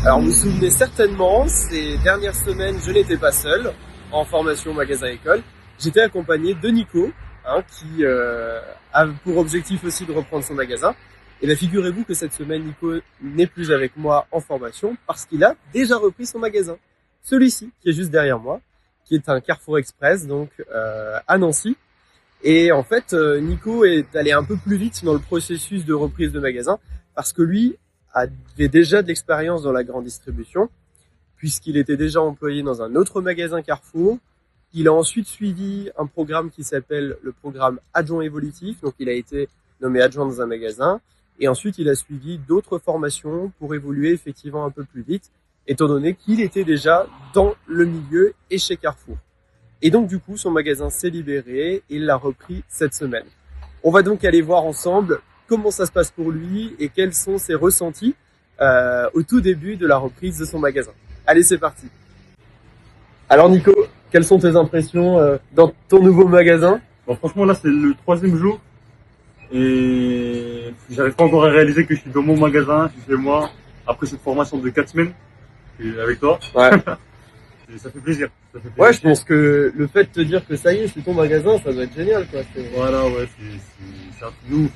Alors vous vous souvenez certainement, ces dernières semaines, je n'étais pas seul en formation magasin-école. J'étais accompagné de Nico, qui a pour objectif aussi de reprendre son magasin. Et bien figurez-vous que cette semaine, Nico n'est plus avec moi en formation parce qu'il a déjà repris son magasin. Celui-ci, qui est juste derrière moi, qui est un Carrefour Express, donc à Nancy. Et en fait, Nico est allé un peu plus vite dans le processus de reprise de magasin parce que lui avait déjà de l'expérience dans la grande distribution puisqu'il était déjà employé dans un autre magasin Carrefour. Il a ensuite suivi un programme qui s'appelle le programme adjoint évolutif. Donc il a été nommé adjoint dans un magasin et ensuite il a suivi d'autres formations pour évoluer effectivement un peu plus vite étant donné qu'il était déjà dans le milieu et chez Carrefour. Et donc du coup, son magasin s'est libéré et il l'a repris cette semaine. On va donc aller voir ensemble comment ça se passe pour lui et quels sont ses ressentis au tout début de la reprise de son magasin. Allez, c'est parti. Alors Nico, quelles sont tes impressions dans ton nouveau magasin? Bon, franchement, là, c'est le troisième jour et j'arrive pas encore à réaliser que je suis dans mon magasin, je suis chez moi, après cette formation de 4 semaines, je suis avec toi. Ouais. Et ça fait plaisir. Ça fait plaisir. Ouais, je pense que le fait de te dire que ça y est, c'est ton magasin, ça doit être génial, quoi. Voilà, ouais, c'est un truc de ouf.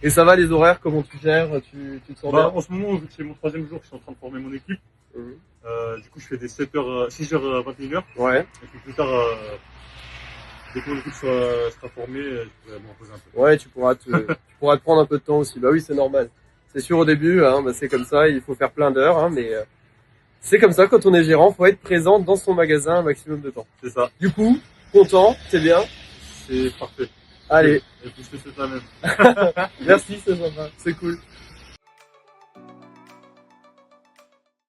Et ça va les horaires, comment tu gères, tu te sens bien? En ce moment, vu que c'est mon troisième jour, je suis en train de former mon équipe. Du coup, je fais des 6h, 21h. Ouais. Et puis plus tard, dès que mon équipe sera formée, je pourrai m'en poser un peu. Ouais, tu pourras te prendre un peu de temps aussi. Bah oui, c'est normal. C'est sûr au début, c'est comme ça, il faut faire plein d'heures, mais c'est comme ça quand on est gérant, faut être présent dans son magasin un maximum de temps. C'est ça. Du coup, content, c'est bien. C'est parfait. Allez. Et puis je te souhaite la même. Merci, c'est sympa, c'est cool.